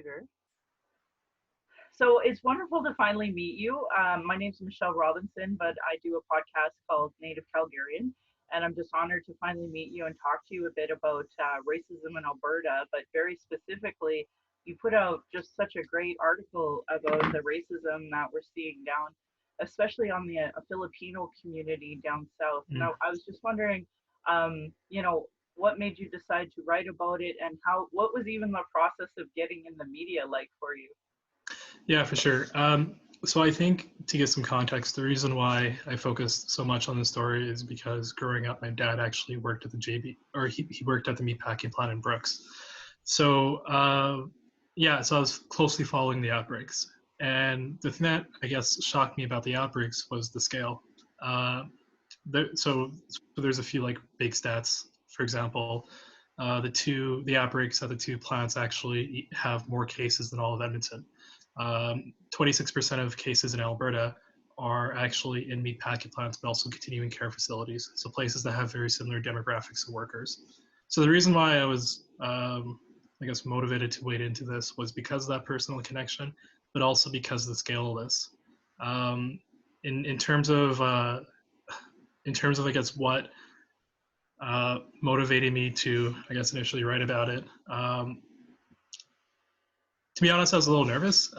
computer. So it's wonderful to finally meet you. My name's Michelle Robinson, but I do a podcast called Native Calgarian, and I'm just honored to finally meet you and talk to you a bit about racism in Alberta, but very specifically, you put out just such a great article about the racism that we're seeing down, especially on the Filipino community down south. Mm. Now, I was just wondering, what made you decide to write about it, and what was even the process of getting in the media like for you? Yeah, for sure. So I think to get some context, the reason why I focused so much on this story is because growing up, my dad actually worked at the JB, or he worked at the meatpacking plant in Brooks. So so I was closely following the outbreaks. And the thing that I guess shocked me about the outbreaks was the scale. Uh, so there's a few like big stats. For example, the outbreaks at the two plants actually have more cases than all of Edmonton. 26% of cases in Alberta are actually in meatpacking plants, but also continuing care facilities. So places that have very similar demographics of workers. So the reason why I was, motivated to wade into this was because of that personal connection, but also because of the scale of this. In terms of, I guess, what motivated me to, I guess, initially write about it. To be honest, I was a little nervous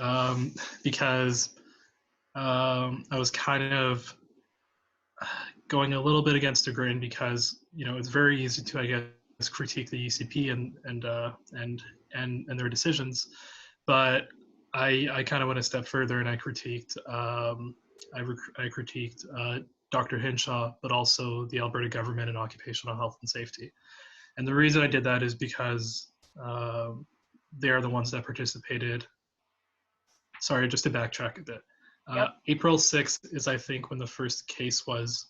because I was kind of going a little bit against the grain because it's very easy to, I guess, critique the UCP and their decisions, but I kind of went a step further and I critiqued Dr. Hinshaw, but also the Alberta government and occupational health and safety. And the reason I did that is because they are the ones that participated. Sorry, just to backtrack a bit. Yep. April 6th is, I think, when the first case was.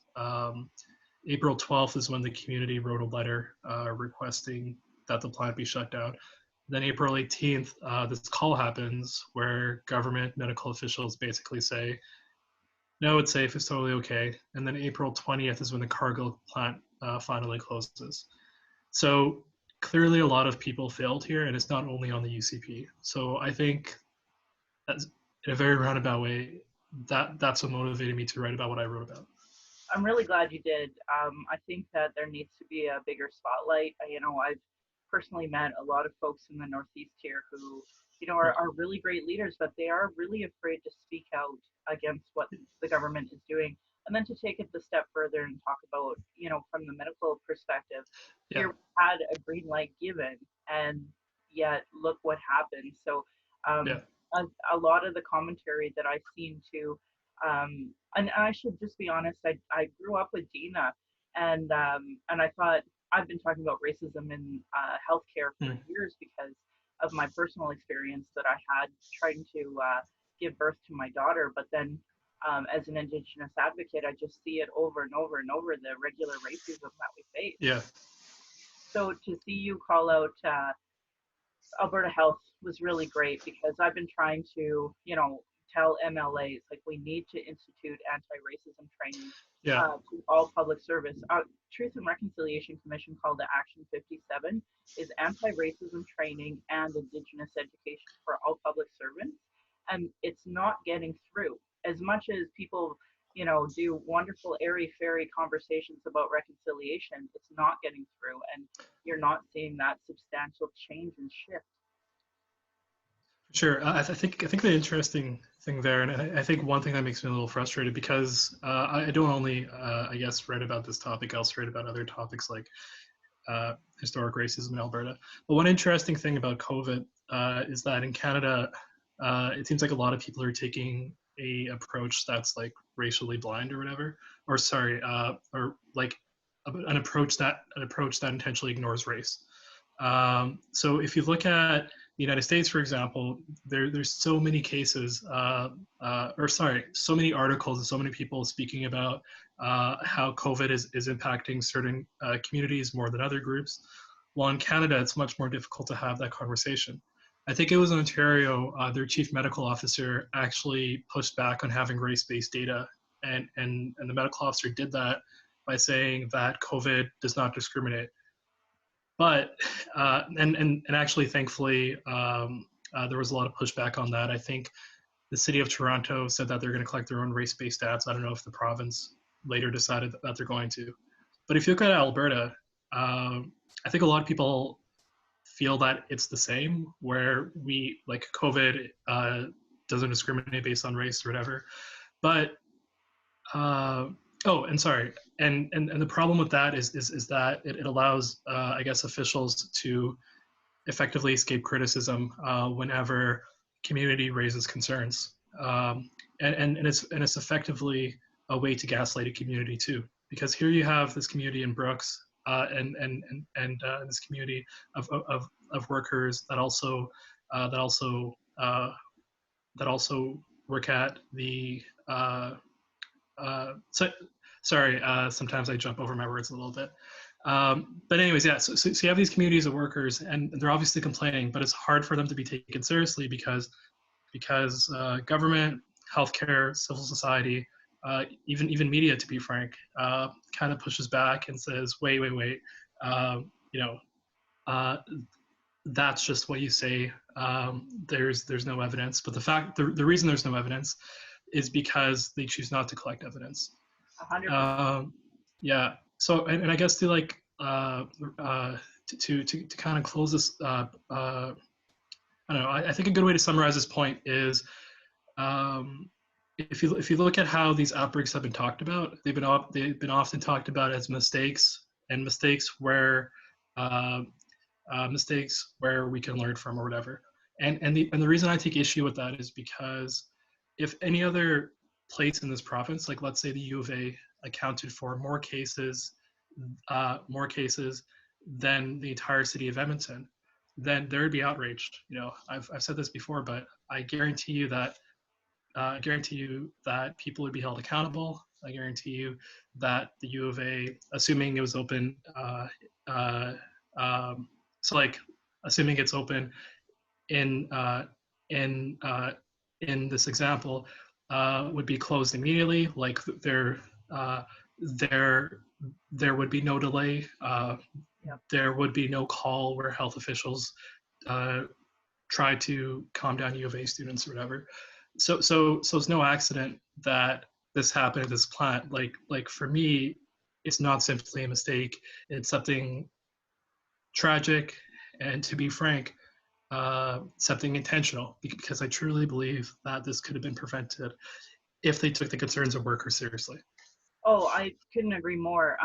April 12th is when the community wrote a letter requesting that the plant be shut down. Then April 18th, this call happens where government medical officials basically say, no, it's safe, it's totally okay. And then April 20th is when the Cargill plant finally closes. So clearly a lot of people failed here, and it's not only on the UCP. So I think that's, in a very roundabout way, that's what motivated me to write about what I wrote about. I'm really glad you did. I think that there needs to be a bigger spotlight. I've personally met a lot of folks in the Northeast here who, are really great leaders, but they are really afraid to speak out against what the government is doing. And then to take it a step further and talk about, from the medical perspective, here we had a green light given, and yet look what happened. So a lot of the commentary that I've seen too, and I should just be honest, I grew up with Dina, and I thought I've been talking about racism in healthcare for years because of my personal experience that I had trying to give birth to my daughter. But then as an Indigenous advocate, I just see it over and over and over, the regular racism that we face. Yeah. So to see you call out Alberta Health was really great because I've been trying to, tell MLAs, like, we need to institute anti-racism training to all public service. Truth and Reconciliation Commission, called the Action 57, is anti-racism training and Indigenous education for all public servants. And it's not getting through. As much as people, do wonderful airy-fairy conversations about reconciliation, it's not getting through, and you're not seeing that substantial change and shift. Sure. I think the interesting thing there, and I think one thing that makes me a little frustrated because I don't only, I guess, write about this topic, I also write about other topics like historic racism in Alberta. But one interesting thing about COVID is that in Canada, it seems like a lot of people are taking a approach that's like racially blind or whatever, or like an approach that intentionally ignores race. So if you look at the United States, for example, there's so many cases, so many articles and so many people speaking about how COVID is impacting certain communities more than other groups. While in Canada, it's much more difficult to have that conversation. I think it was in Ontario, their chief medical officer actually pushed back on having race-based data, and the medical officer did that by saying that COVID does not discriminate. But and actually, thankfully, there was a lot of pushback on that. I think the city of Toronto said that they're going to collect their own race-based stats. I don't know if the province later decided that they're going to. But if you look at Alberta, I think a lot of people feel that it's the same, where we, like, COVID doesn't discriminate based on race or whatever. But oh, and sorry, and the problem with that is that it allows, I guess, officials to effectively escape criticism whenever community raises concerns, and it's effectively a way to gaslight a community too, because here you have this community in Brooks, and this community of workers that also that also that also work at the so, sorry, sometimes I jump over my words a little bit. But anyways, yeah, so you have these communities of workers, and they're obviously complaining, but it's hard for them to be taken seriously because government, healthcare, civil society, even media, to be frank, kind of pushes back and says, wait, you know, uh, that's just what you say. There's no evidence, but the reason there's no evidence is because they choose not to collect evidence. 100%. Yeah. So, and I guess to like to kind of close this, I don't know. I think a good way to summarize this point is, if you look at how these outbreaks have been talked about, they've been often talked about as mistakes, and mistakes where we can learn from or whatever. And the reason I take issue with that is because if any other place in this province, like let's say the U of A, accounted for more cases than the entire city of Edmonton, then there would be outraged. You know, I've said this before, but I guarantee you that people would be held accountable. I guarantee you that the U of A, assuming it was open, so like assuming it's open in in uh, in this example, would be closed immediately. Like uh, there there would be no delay. Yeah. There would be no call where health officials try to calm down U of A students or whatever. So it's no accident that this happened at this plant. Like for me, it's not simply a mistake. It's something tragic, and to be frank, something intentional, because I truly believe that this could have been prevented if they took the concerns of workers seriously. Oh, I couldn't agree more.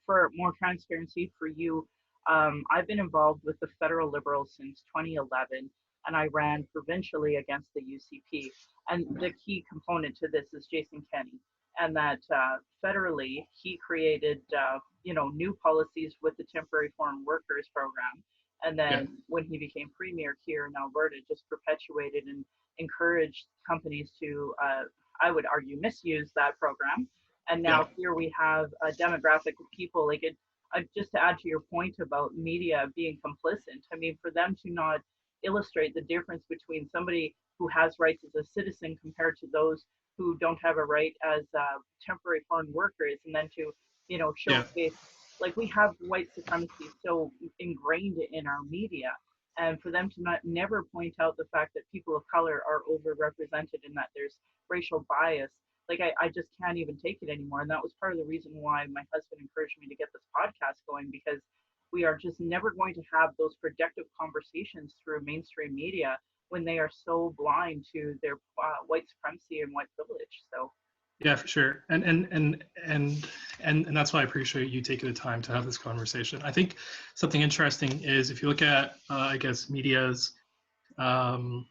For more transparency for you, I've been involved with the federal Liberals since 2011, and I ran provincially against the UCP. And the key component to this is Jason Kenney, and that federally he created, new policies with the Temporary Foreign Workers Program, and Yeah, then when he became premier here in Alberta, just perpetuated and encouraged companies to, I would argue, misuse that program. And yeah, now here we have a demographic of people like it. Just to add to your point about media being complicit, I mean, for them to not illustrate the difference between somebody who has rights as a citizen compared to those who don't have a right as temporary foreign workers, and then to, yeah, showcase, like, we have white supremacy so ingrained in our media, and for them to not never point out the fact that people of color are overrepresented and that there's racial bias, like, I just can't even take it anymore. And that was part of the reason why my husband encouraged me to get this podcast going, because we are just never going to have those productive conversations through mainstream media when they are so blind to their white supremacy and white privilege. So yeah, for sure. And that's why I appreciate you taking the time to have this conversation. I think something interesting is, if you look at I guess media's um,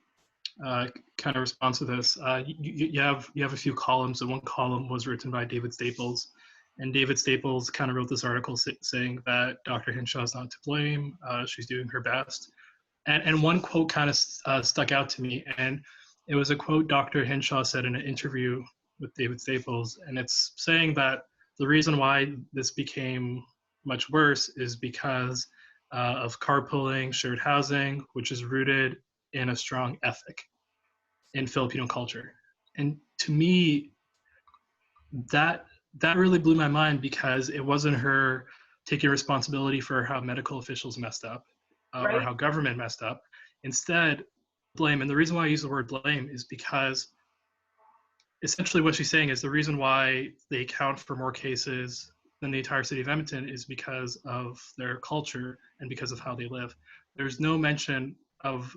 kind of response to this, you have a few columns, and one column was written by David Staples, and David Staples kind of wrote this article saying that Dr. Hinshaw is not to blame. She's doing her best, and one quote kind of stuck out to me, and it was a quote Dr. Hinshaw said in an interview with David Staples, and it's saying that the reason why this became much worse is because of carpooling, shared housing, which is rooted in a strong ethic in Filipino culture. And to me, that really blew my mind, because it wasn't her taking responsibility for how medical officials messed up, or right. how government messed up. Instead, blame. And the reason why I use the word blame is because essentially what she's saying is the reason why they account for more cases than the entire city of Edmonton is because of their culture and because of how they live. There's no mention of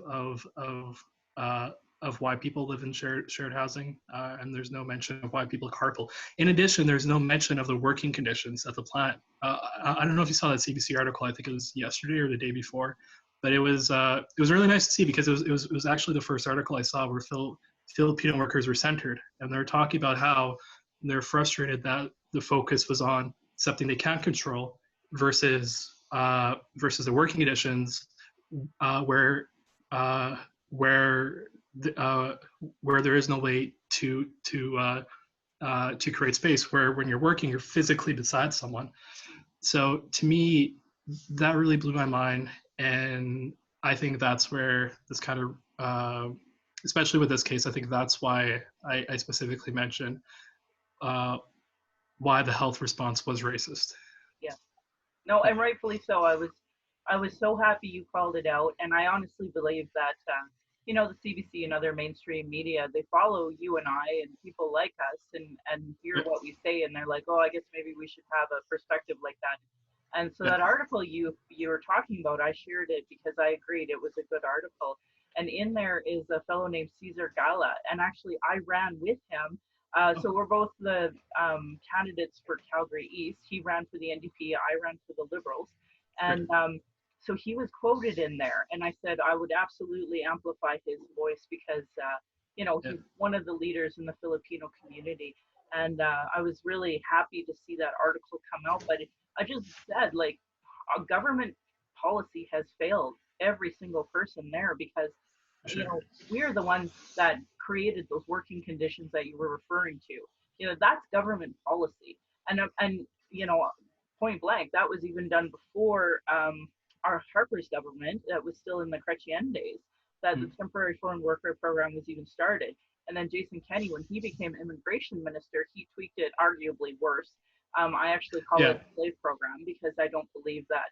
why people live in shared housing, and there's no mention of why people carpool. In addition, there's no mention of the working conditions at the plant. I don't know if you saw that CBC article. I think it was yesterday or the day before, but it was really nice to see because it was actually the first article I saw where Filipino workers were centered, and they're talking about how they're frustrated that the focus was on something they can't control versus the working conditions where uh, where where there is no way to create space, where when you're working you're physically beside someone. So to me that really blew my mind, and I think that's where this kind of especially with this case, I think that's why I specifically mentioned uh, why the health response was racist. Yeah. No, and rightfully so. I was so happy you called it out, and I honestly believe that the CBC and other mainstream media, they follow you and I and people like us, and hear Yeah, what we say, and they're like, oh, I guess maybe we should have a perspective like that. And so yeah, that article you were talking about, I shared it because I agreed it was a good article. And in there is a fellow named Cesar Gala, and actually I ran with him. oh, So we're both the candidates for Calgary East. He ran for the NDP, I ran for the Liberals, great. and so he was quoted in there, and I said I would absolutely amplify his voice because Yeah, he's one of the leaders in the Filipino community, and I was really happy to see that article come out. But I just said, like, a government policy has failed every single person there because for sure. we're the ones that created those working conditions that you were referring to. That's government policy, and point blank, that was even done before our Harper's government that was still in the Chrétien days, that the Mm, temporary foreign worker program was even started. And then Jason Kenney, when he became immigration minister, he tweaked it arguably worse. I actually call it yeah, a slave program because I don't believe that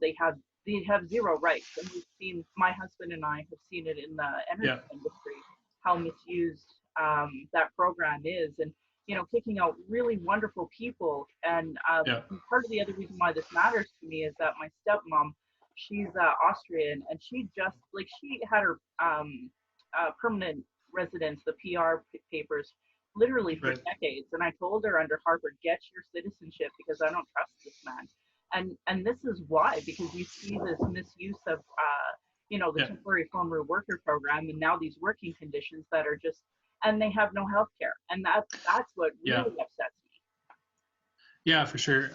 they have zero rights. And we've seen, my husband and I have seen it in the energy yeah, industry, how misused that program is, and kicking out really wonderful people. And yeah, part of the other reason why this matters to me is that my stepmom, she's Austrian, and she had her permanent residence, the PR papers, literally for right. decades. And I told her under Harper, get your citizenship because I don't trust this man. And this is why, because you see this misuse of the Yeah, temporary foreign worker program, and now these working conditions that are just, and they have no health care, and that's what yeah, really upsets me. yeah, for sure.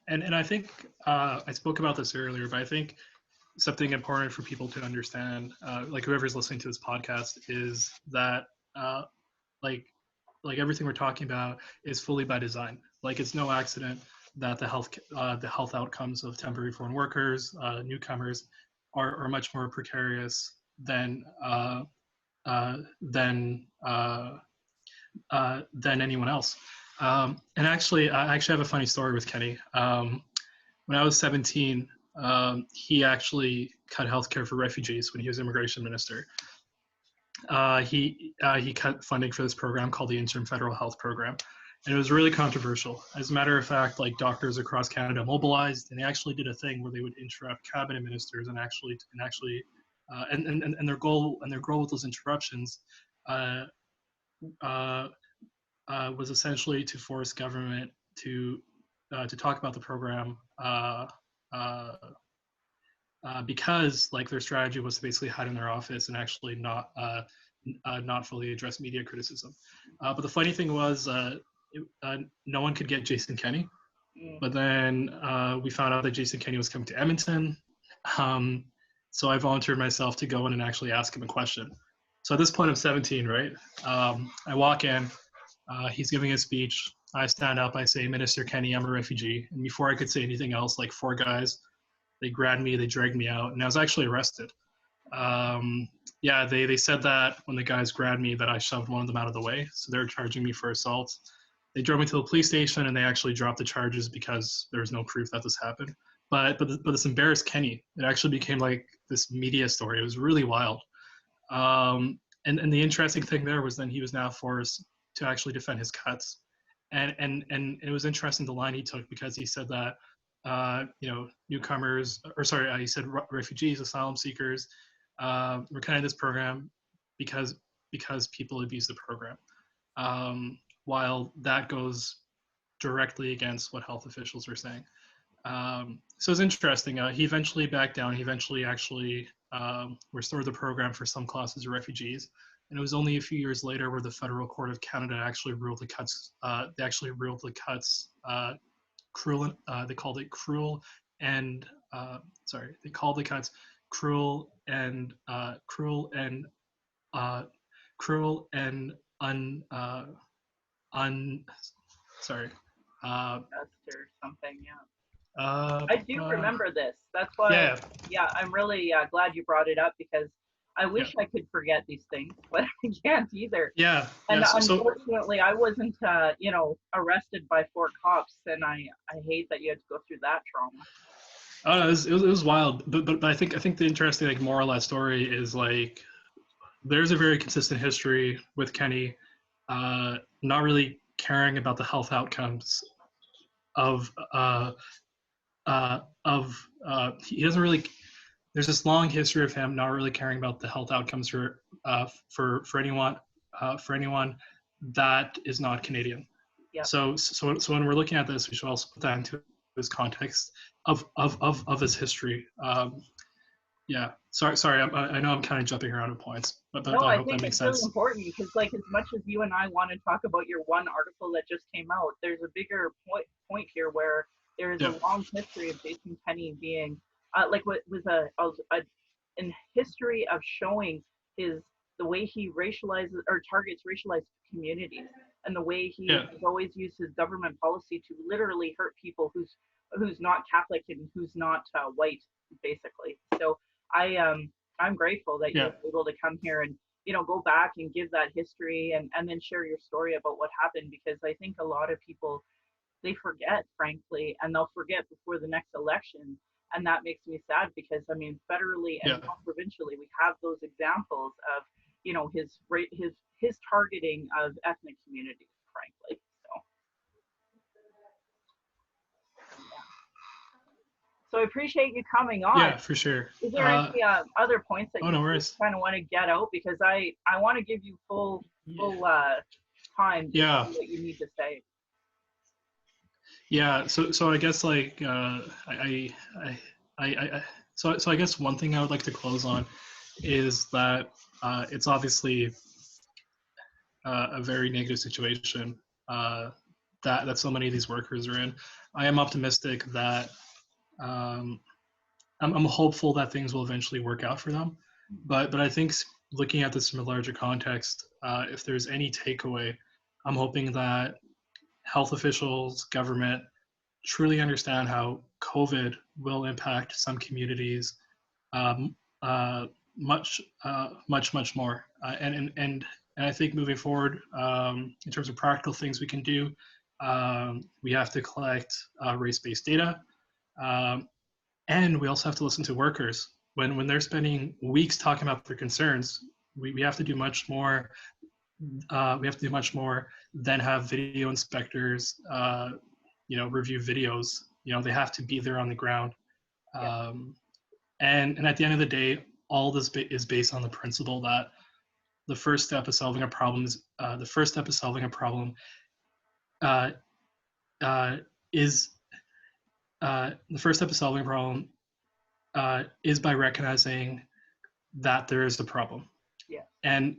And I think I spoke about this earlier, but I think something important for people to understand, like whoever's listening to this podcast, is that uh, like like everything we're talking about is fully by design. Like it's no accident that the health outcomes of temporary foreign workers, newcomers, are much more precarious uh, than than anyone else. And actually, I actually have a funny story with Kenny. When I was 17, he actually cut healthcare for refugees when he was immigration minister. He cut funding for this program called the Interim Federal Health Program, and it was really controversial. As a matter of fact, like doctors across Canada mobilized, and they actually did a thing where they would interrupt cabinet ministers and their goal with those interruptions uh, uh, was essentially to force government to talk about the program uh, because like their strategy was to basically hide in their office and actually not fully address media criticism. But the funny thing was, no one could get Jason Kenney. Mm. But then we found out that Jason Kenney was coming to Edmonton. Um, so I volunteered myself to go in and actually ask him a question. So at this point, I'm 17, right? I walk in. He's giving a speech. I stand up. I say, Minister Kenney, I'm a refugee. And before I could say anything else, like four guys, they grabbed me, they dragged me out, and I was actually arrested. Um, yeah, they said that when the guys grabbed me that I shoved one of them out of the way, so they're charging me for assault. They drove me to the police station and they actually dropped the charges because there was no proof that this happened. But this embarrassed Kenny. It actually became like this media story. It was really wild. And the interesting thing there was then he was now forced to actually defend his cuts, and it was interesting the line he took, because he said that newcomers, or sorry, he said refugees, asylum seekers, were kind of this program because people abuse the program, while that goes directly against what health officials are saying. So it's interesting. He eventually backed down. He eventually actually restored the program for some classes of refugees. And it was only a few years later where the Federal Court of Canada actually ruled the cuts. They actually ruled the cuts cruel. They called it cruel and they called the cuts cruel and cruel and un sorry. Or something, yeah. Uh, I do uh, remember this. That's why, yeah, yeah, I'm really glad you brought it up, because I yeah, wish I could forget these things, but I can't either. yeah, And yeah. So unfortunately, I wasn't, arrested by 4 cops, and I hate that you had to go through that trauma. it was wild, but I think the interesting like moral of that story is like there's a very consistent history with Kenny, not really caring about the health outcomes of he doesn't really. There's this long history of him not really caring about the health outcomes for anyone that is not Canadian. Yep. So when we're looking at this, we should also put that into his context of his history. Yeah. Sorry. I know I'm kind of jumping around at points, but No, I I hope that think makes it's really sense. important, because, like, as much as you and I want to talk about your one article that just came out, there's a bigger point here, where there is a Yeah. long history of Jason Kenney being, like, what was in history of showing his the way he racializes or targets racialized communities, and the way he Yeah. has always used his government policy to literally hurt people who's not Catholic and who's not white, basically. So I'm grateful that you Yeah. were able to come here and go back and give that history, and then share your story about what happened, because I think a lot of people, they forget, frankly, and they'll forget before the next election. And that makes me sad, because I mean, federally and Yeah. now provincially, we have those examples of his targeting of ethnic communities, frankly. So yeah. So I appreciate you coming on. Yeah. For sure. Is there any other points that Oh, you no worries. kind of want to get out? Because I want to give you full time to Yeah. say what you need to say. Yeah. So I guess like I so I guess one thing I would like to close on is that it's obviously a very negative situation that so many of these workers are in. I am optimistic that um, I'm hopeful that things will eventually work out for them. But I think looking at this from a larger context, if there's any takeaway, I'm hoping that health officials, government truly understand how COVID will impact some communities um, much more. And I think moving forward, in terms of practical things we can do, we have to collect race-based data, um, and we also have to listen to workers when they're spending weeks talking about their concerns. We have to do much more. We have to do much more than have video inspectors, review videos. They have to be there on the ground. Yeah. And at the end of the day, all this is based on the principle that the first step of solving a problem is uh, uh, is the first step of solving a problem is by recognizing that there is a problem. Yeah. And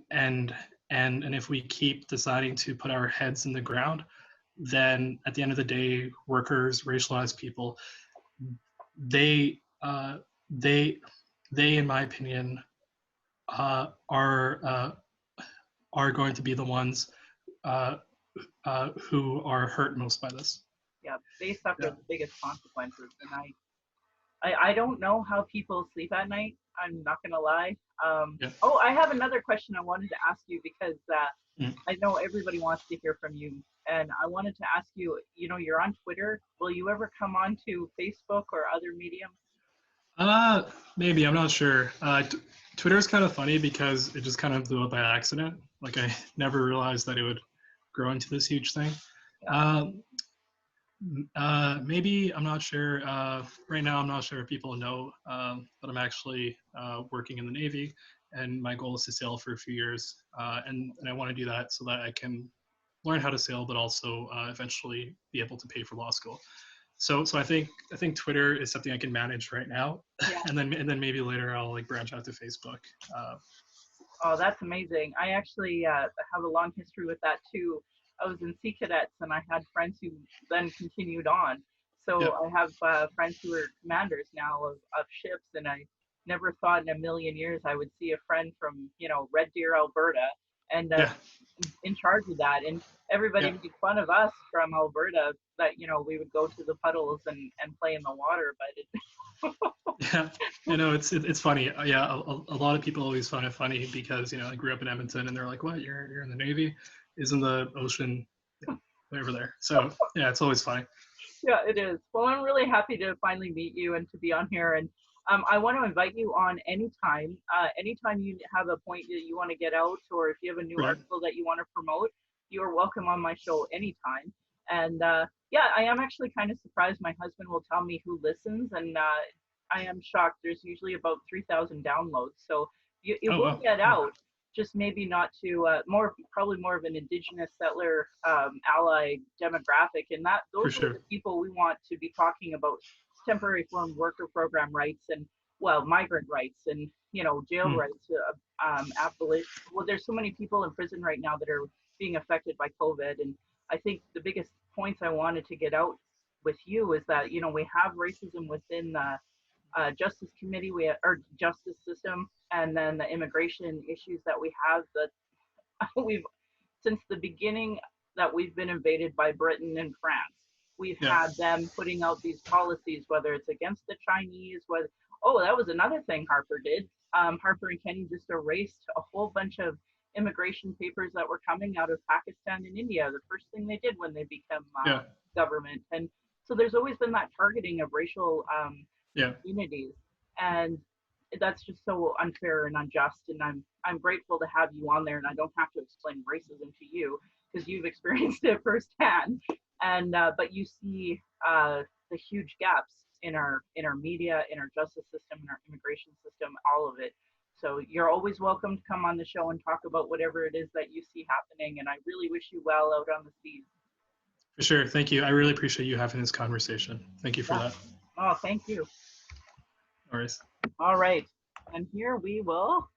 if we keep deciding to put our heads in the ground, then at the end of the day, workers, racialized people, they uh, they in my opinion, uh, are uh, are going to be the ones uh, who are hurt most by this. Yeah. They suffer Yeah. the biggest consequences, and I don't know how people sleep at night. I'm not gonna lie. Yeah. Oh, I have another question I wanted to ask you, because Mm. I know everybody wants to hear from you, and I wanted to ask you. You're on Twitter. Will you ever come on to Facebook or other mediums? Uh, Maybe, I'm not sure. Twitter is kind of funny because it just kind of blew up by accident. Like I never realized that it would grow into this huge thing. Yeah. Uh, Maybe, I'm not sure. Right now, I'm not sure if people know, but I'm actually working in the Navy, and my goal is to sail for a few years. And I want to do that so that I can learn how to sail, but also eventually be able to pay for law school. So I think Twitter is something I can manage right now, Yeah. and then maybe later I'll like branch out to Facebook. Oh, that's amazing. I actually have a long history with that too. I was in Sea Cadets and I had friends who then continued on. Yeah, So I have friends who are commanders now of ships, and I never thought in a million years I would see a friend from, Red Deer, Alberta, and yeah, in charge of that. And everybody yeah. made fun of us from Alberta that, we would go to the puddles and play in the water, but Yeah, it's funny. Yeah, a lot of people always find it funny because I grew up in Edmonton, and they're like, "What? You're in the Navy? Isn't the ocean way over there?" So yeah, it's always funny. yeah, it is. Well, I'm really happy to finally meet you and to be on here. And I want to invite you on anytime. Anytime you have a point that you want to get out, or if you have a new Right. article that you want to promote, you are welcome on my show anytime. And yeah, I am actually kind of surprised. My husband will tell me who listens, and I am shocked. There's usually about 3,000 downloads, so it Oh will wow. get Yeah, out. Just maybe not to probably more of an indigenous settler ally demographic, and that for those are sure. the people we want to be talking about temporary foreign worker program rights and migrant rights and jail Hmm. rights, abolition. Well, there's so many people in prison right now that are being affected by COVID, and I think the biggest points I wanted to get out with you is that we have racism within the justice committee, or justice system, and then the immigration issues that we have that we've since the beginning that we've been invaded by Britain and France. We've Yeah, had them putting out these policies, whether it's against the Chinese, whether oh, that was another thing Harper did. Harper and Kenny just erased a whole bunch of immigration papers that were coming out of Pakistan and India. The first thing they did when they became yeah, government, and so there's always been that targeting of racial yeah, communities, and that's just so unfair and unjust. And I'm grateful to have you on there, and I don't have to explain racism to you because you've experienced it firsthand. And but you see the huge gaps in our media, in our justice system, in our immigration system, all of it. So you're always welcome to come on the show and talk about whatever it is that you see happening. And I really wish you well out on the seas. for sure. Thank you. I really appreciate you having this conversation. Thank you for Yeah. that. Oh, thank you. All right. All right. And here we will